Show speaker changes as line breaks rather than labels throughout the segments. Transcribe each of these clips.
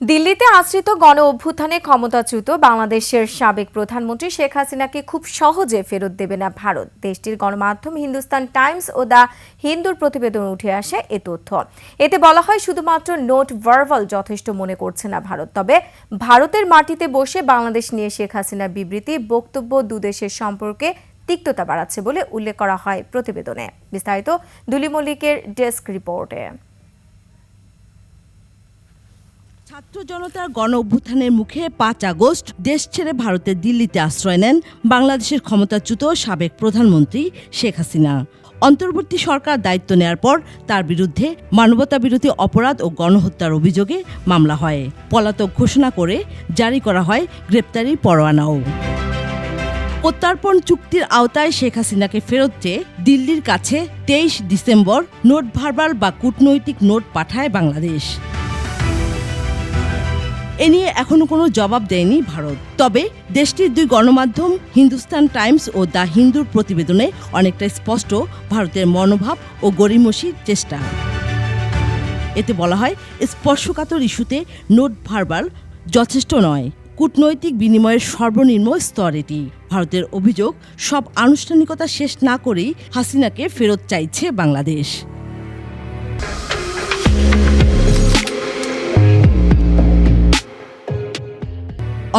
দিল্লিতে আশ্রিত গণ অভ্যুত্থানে ক্ষমতাচ্যুত বাংলাদেশের সাবেক প্রধানমন্ত্রী শেখ হাসিনাকে খুব সহজে ফেরত দেবে না ভারত। দেশটির গণমাধ্যম হিন্দুস্তান টাইমস ও দ্য হিন্দুর প্রতিবেদন উঠে আসে এ তথ্য। এতে বলা হয়, শুধুমাত্র নোট ভার্বাল যথেষ্ট মনে করছে না ভারত, তবে ভারতের মাটিতে বসে বাংলাদেশ নিয়ে শেখ হাসিনার বিবৃতি, বক্তব্য দুদেশের সম্পর্কে তিক্ততা বাড়াচ্ছে বলে উল্লেখ করা হয় প্রতিবেদনে। বিস্তারিত দুলি মল্লিকের ডেস্ক রিপোর্টে।
ছাত্র জনতার গণ অভ্যুত্থানের মুখে ৫ আগস্ট দেশ ছেড়ে ভারতের দিল্লিতে আশ্রয় নেন বাংলাদেশের ক্ষমতাচ্যুত সাবেক প্রধানমন্ত্রী শেখ হাসিনা। অন্তর্বর্তী সরকার দায়িত্ব নেয়ার পর তার বিরুদ্ধে মানবতাবিরোধী অপরাধ ও গণহত্যার অভিযোগে মামলা হয়। পলাতক ঘোষণা করে জারি করা হয় গ্রেপ্তারি পরোয়ানাও। প্রত্যর্পণ চুক্তির আওতায় শেখ হাসিনাকে ফেরত চেয়ে দিল্লির কাছে ২৩ ডিসেম্বর নোট ভার্বাল বা কূটনৈতিক নোট পাঠায় বাংলাদেশ। এ নিয়ে এখনো কোনো জবাব দেয়নি ভারত। তবে দেশটির দুই গণমাধ্যম হিন্দুস্তান টাইমস ও দ্য হিন্দুর প্রতিবেদনে অনেকটা স্পষ্ট ভারতের মনোভাব ও গড়িমসির চেষ্টা। এতে বলা হয়, স্পর্শকাতর ইস্যুতে নোট ভার্বাল যথেষ্ট নয়, কূটনৈতিক বিনিময়ের সর্বনিম্ন স্তর এটি। ভারতের অভিযোগ, সব আনুষ্ঠানিকতা শেষ না করেই হাসিনাকে ফেরত চাইছে বাংলাদেশ।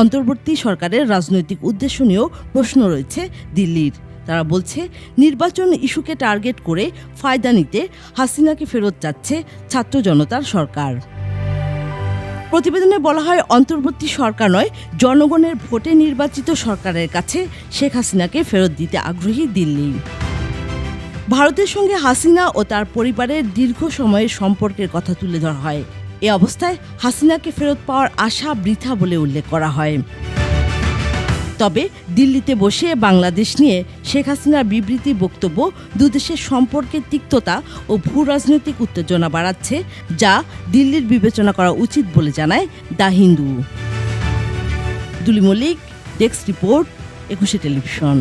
অন্তর্বর্তী সরকারের রাজনৈতিক উদ্দেশ্য নিয়েও প্রশ্ন রয়েছে দিল্লির। তারা বলছে, নির্বাচন ইস্যুকে টার্গেট করে ফায়দা নিতে হাসিনাকে ফেরত চাচ্ছে ছাত্র জনতার সরকার। প্রতিবেদনে বলা হয়, অন্তর্বর্তী সরকার নয়, জনগণের ভোটে নির্বাচিত সরকারের কাছে শেখ হাসিনাকে ফেরত দিতে আগ্রহী দিল্লি। ভারতের সঙ্গে হাসিনা ও তার পরিবারের দীর্ঘ সময়ের সম্পর্কের কথা তুলে ধরা হয়। এ অবস্থায় হাসিনাকে ফেরত পাওয়ার আশা বৃথা বলে উল্লেখ করা হয়। তবে দিল্লিতে বসে বাংলাদেশ নিয়ে শেখ হাসিনার বিবৃতি, বক্তব্য দুদেশের সম্পর্কের তিক্ততা ও ভূ রাজনৈতিক উত্তেজনা বাড়াচ্ছে, যা দিল্লির বিবেচনা করা উচিত বলে জানায় the Hindu. Duli Mallick, desk report, ২১ television.